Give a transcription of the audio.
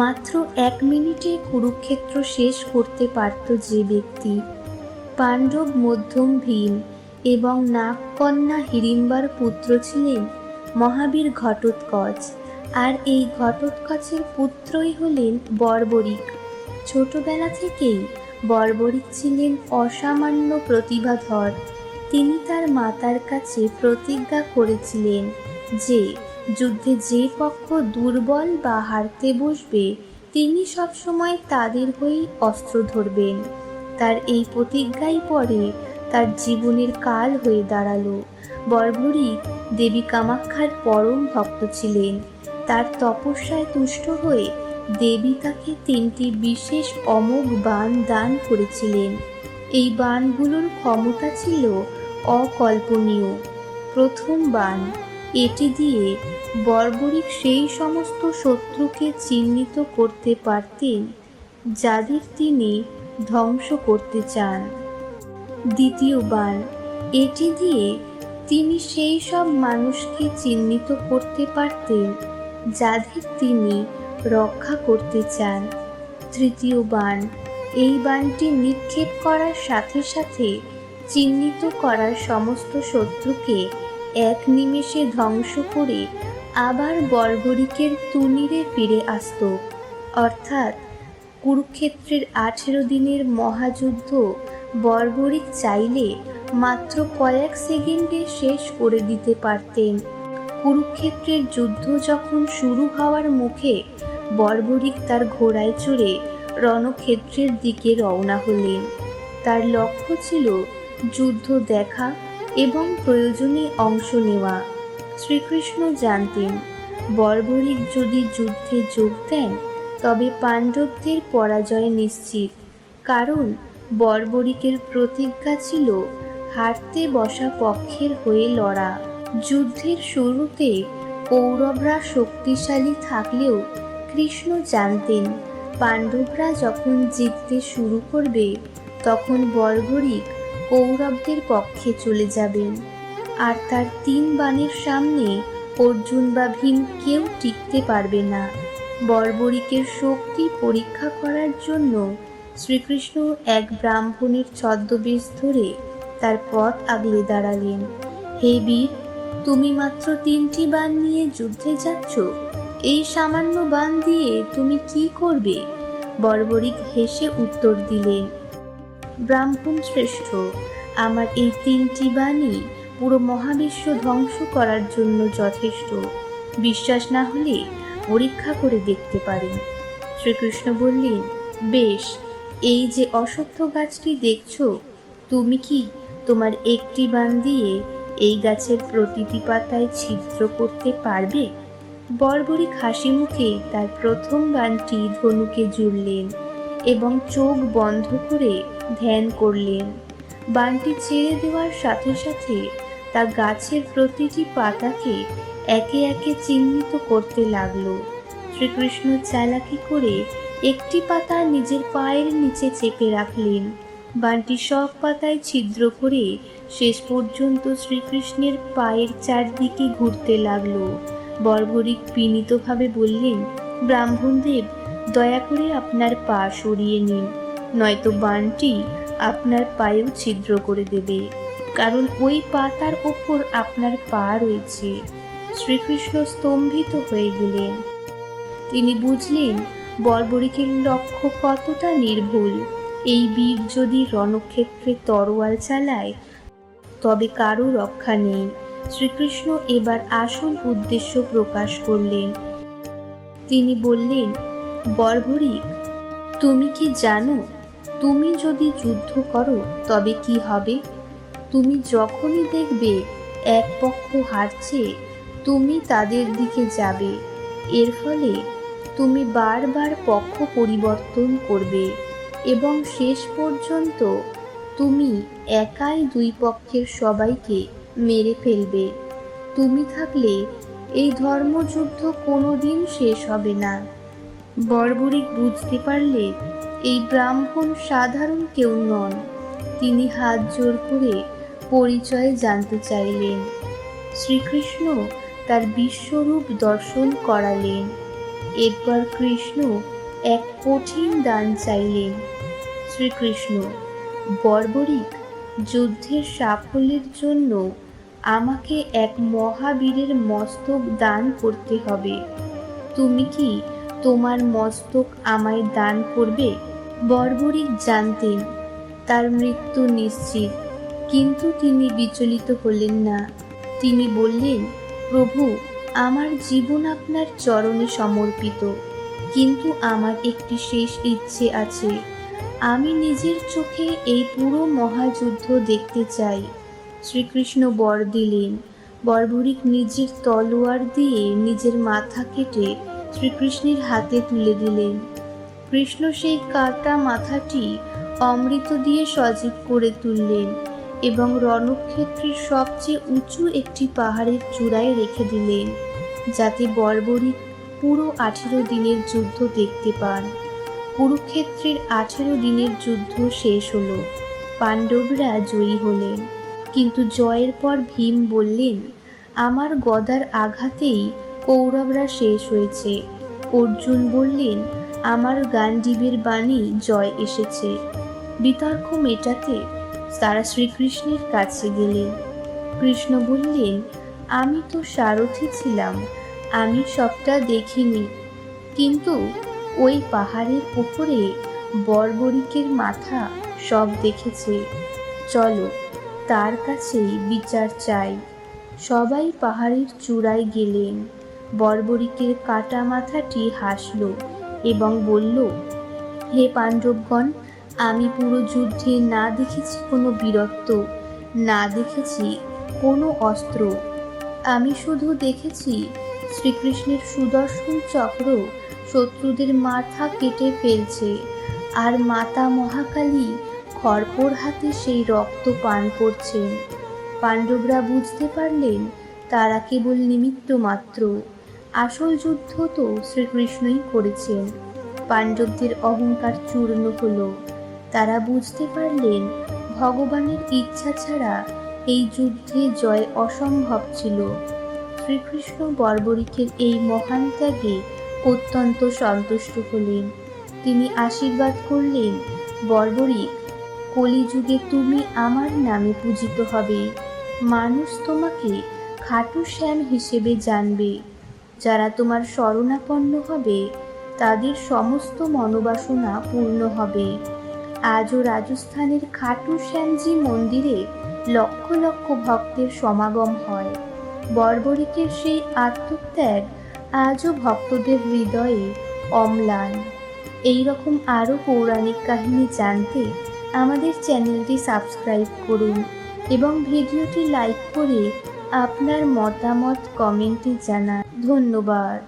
মাত্র 1 মিনিটে কুরুক্ষেত্র শেষ করতে পারত যে ব্যক্তি, পাণ্ডব মধ্যম ভীম এবং নাগকন্যা হিড়িম্বার পুত্র ছিলেন মহাবীর ঘটোৎকচ। আর এই ঘটোৎকচের পুত্রই হলেন বর্বরিক। ছোটবেলা থেকেই বর্বরিক ছিলেন অসামান্য প্রতিভাধর। তিনি তার মাতার কাছে প্রতিজ্ঞা করেছিলেন যে যুদ্ধে যে পক্ষ দুর্বল বা হারতে বসবে তিনি সবসময় তাদের হয়েই অস্ত্র ধরবেন। তার এই প্রতিজ্ঞাই পরে তার জীবনের কাল হয়ে দাঁড়ালো। বর্বরিক দেবী কামাখ্যার পরম ভক্ত ছিলেন। তার তপস্যায় তুষ্ট হয়ে দেবী তাকে 3টি বিশেষ অমোঘ বাণ দান করেছিলেন। এই বাণগুলোর ক্ষমতা ছিল অকল্পনীয়। প্রথম বাণ, এটি দিয়ে বর্বরিক সেই সমস্ত শত্রুকে চিহ্নিত করতে পারতেন যাদের তিনি ধ্বংস করতে চান। দ্বিতীয় বাণ, এটি দিয়ে তিনি সেই সব মানুষকে চিহ্নিত করতে পারতেন যাদের তিনি রক্ষা করতে চান। তৃতীয় বাণ, এই বাণটি নিক্ষেপ করার সাথে সাথে চিহ্নিত করার সমস্ত শত্রুকে এক নিমেষে ধ্বংস করে আবার বর্বরিকের তুনিরে ফিরে আসত। অর্থাৎ কুরুক্ষেত্রের 18 দিনের মহাযুদ্ধ বর্বরিক চাইলে মাত্র কয়েক সেকেন্ডে শেষ করে দিতে পারতেন। কুরুক্ষেত্রের যুদ্ধ যখন শুরু হওয়ার মুখে বর্বরিক তার ঘোড়ায় চড়ে রণক্ষেত্রের দিকে রওনা হলেন। তার লক্ষ্য ছিল যুদ্ধ দেখা এবং প্রয়োজনে অংশ নেওয়া। শ্রীকৃষ্ণ জানতেন বর্বরিক যদি যুদ্ধে যোগ দেন তবে পাণ্ডবদের পরাজয় নিশ্চিত, কারণ বর্বরিকের প্রতিজ্ঞা ছিল হারতে বসা পক্ষের হয়ে লড়া। যুদ্ধের শুরুতে কৌরবরা শক্তিশালী থাকলেও কৃষ্ণ জানতেন পাণ্ডবরা যখন জিততে শুরু করবে তখন বর্বরিক কৌরবদের পক্ষে চলে যাবেন, আর তার 3 বাণের সামনে অর্জুন বা ভীম কেউ টিকতে পারবে না। বর্বরিকের শক্তি পরীক্ষা করার জন্য শ্রীকৃষ্ণ এক ব্রাহ্মণের ছদ্মবেশ ধরে তার পথ আগলে দাঁড়ালেন। হে বীর, তুমি মাত্র 3টি বাণ নিয়ে যুদ্ধে যাচ্ছ, এই সামান্য বাণ দিয়ে তুমি কি করবে? বর্বরিক হেসে উত্তর দিলেন, ব্রাহ্মণ শ্রেষ্ঠ, আমার এই 3টি বাণই পুরো মহাবিশ্ব ধ্বংস করার জন্য যথেষ্ট। বিশ্বাস না হলে পরীক্ষা করে দেখতে পারেন। শ্রীকৃষ্ণ বললেন, বেশ, এই যে অশ্বত্থ গাছটি দেখছো, তুমি কি তোমার একটি বাণ দিয়ে এই গাছের প্রতিটি পাতায় ছিদ্র করতে পারবে? বর্বরিক হাসি মুখে তার প্রথম বাণটি ধনুকে জুড়লেন এবং চোখ বন্ধ করে ধ্যান করলেন। বাণটি ছেড়ে দেওয়ার সাথে সাথে তা গাছের প্রতিটি পাতাকে একে একে চিহ্নিত করতে লাগলো। শ্রীকৃষ্ণ চালাকি করে একটি পাতা নিজের পায়ের নিচে চেপে রাখলেন। বাণটি সব পাতায় ছিদ্র করে শেষ পর্যন্ত শ্রীকৃষ্ণের পায়ের চারদিকে ঘুরতে লাগলো। বর্বরিক বিনীতভাবে বললেন, ব্রাহ্মণদেব, দয়া করে আপনার পা সরিয়ে নিন, নয়তো বাণটি আপনার পায়েও ছিদ্র করে দেবে, কারণ ওই পাতার ওপর আপনার পা রয়েছে। শ্রীকৃষ্ণ স্তম্ভিত হয়ে গেলেন। তিনি বুঝলেন বর্বরিকের লক্ষ্য কতটা নির্ভুল। এই বীর যদি রণক্ষেত্রে তরোয়াল চালায় তবে কারো রক্ষা নেই। শ্রীকৃষ্ণ এবার আসল উদ্দেশ্য প্রকাশ করলেন। তিনি বললেন, বর্বরিক, তুমি কি জানো তুমি যদি যুদ্ধ করো তবে কি হবে? তুমি যখনই দেখবে এক পক্ষ হারছে তুমি তাদের দিকে যাবে। এর ফলে তুমি বারবার পক্ষ পরিবর্তন করবে এবং শেষ পর্যন্ত তুমি একাই 2 পক্ষের সবাইকে মেরে ফেলবে। তুমি থাকলে এই ধর্মযুদ্ধ কোনোদিন শেষ হবে না। বর্বরিক বুঝতে পারলে এই ব্রাহ্মণ সাধারণ কেউ নন। তিনি হাত জোড় করে পরিচয় জানতে চাইলেন। শ্রীকৃষ্ণ তার বিশ্বরূপ দর্শন করালেন। এরপর কৃষ্ণ এক কঠিন দান চাইলেন। শ্রীকৃষ্ণ: বর্বরিক, যুদ্ধের সাফল্যের জন্য আমাকে এক মহাবীরের মস্তক দান করতে হবে। তুমি কি তোমার মস্তক আমায় দান করবে? বর্বরিক জানতেন তার মৃত্যু নিশ্চিত, কিন্তু তিনি বিচলিত হলেন না। তিনি বললেন, প্রভু, আমার জীবন আপনার চরণে সমর্পিত, কিন্তু আমার একটি শেষ ইচ্ছে আছে। আমি নিজের চোখে এই পুরো মহাযুদ্ধ দেখতে চাই। শ্রীকৃষ্ণ বর দিলেন। বর্বরিক নিজের তলোয়ার দিয়ে নিজের মাথা কেটে শ্রীকৃষ্ণের হাতে তুলে দিলেন। কৃষ্ণ সেই কাটা মাথাটি অমৃত দিয়ে সজীব করে তুললেন এবং রণক্ষেত্রের সবচেয়ে উঁচু একটি পাহাড়ের চূড়ায় রেখে দিলেন, যাতে বর্বরিক পুরো 18 দিনের যুদ্ধ দেখতে পান। কুরুক্ষেত্রের 18 দিনের যুদ্ধ শেষ হলো। পাণ্ডবরা জয়ী হলেন, কিন্তু জয়ের পর ভীম বললেন, আমার গদার আঘাতেই কৌরবরা শেষ হয়েছে। অর্জুন বললেন, আমার গান্ডীবের বাণী জয় এসেছে। বিতর্ক মেটাতে তারা শ্রীকৃষ্ণের কাছে গেলেন। কৃষ্ণ বললেন, আমি তো সারথি ছিলাম, আমি সবটা দেখিনি, কিন্তু ওই পাহাড়ের উপরে বর্বরিকের মাথা সব দেখেছে। চলো, তার কাছেই বিচার চাই। সবাই পাহাড়ের চূড়ায় গেলেন। বর্বরিকের কাটা মাথাটি হাসল এবং বলল, হে পাণ্ডবগণ, আমি পুরো যুদ্ধে না দেখেছি কোনো বীরত্ব, না দেখেছি কোনো অস্ত্র। আমি শুধু দেখেছি শ্রীকৃষ্ণের সুদর্শন চক্র শত্রুদের মাথা কেটে ফেলছে, আর মাতা মহাকালী খড়্গর হাতে সেই রক্ত পান করছেন। পাণ্ডবরা বুঝতে পারলেন তারা কেবল নিমিত্ত মাত্র, আসল যুদ্ধ তো শ্রীকৃষ্ণই করেছেন। পাণ্ডবদের অহংকার চূর্ণ হলো। তারা বুঝতে পারলেন ভগবানের ইচ্ছা ছাড়া এই যুদ্ধে জয় অসম্ভব ছিল। শ্রীকৃষ্ণ বর্বরিকের এই মহান ত্যাগে অত্যন্ত সন্তুষ্ট হলেন। তিনি আশীর্বাদ করলেন, বর্বরিক, কলিযুগে তুমি আমার নামে পূজিত হবে। মানুষ তোমাকে খাটু শ্যাম হিসেবে জানবে। যারা তোমার শরণাপন্ন হবে তাদের সমস্ত মনোবাসনা পূর্ণ হবে। আজও রাজস্থানের খাটু শ্যামজি মন্দিরে লক্ষ লক্ষ ভক্তের সমাগম হয়। বর্বরিকের সেই আত্মত্যাগ আজও ভক্তদের হৃদয়ে অম্লান। এই রকম আরও পৌরাণিক কাহিনী জানতে আমাদের চ্যানেলটি সাবস্ক্রাইব করুন এবং ভিডিওটি লাইক করে আপনার মতামত কমেন্টে জানান। ধন্যবাদ।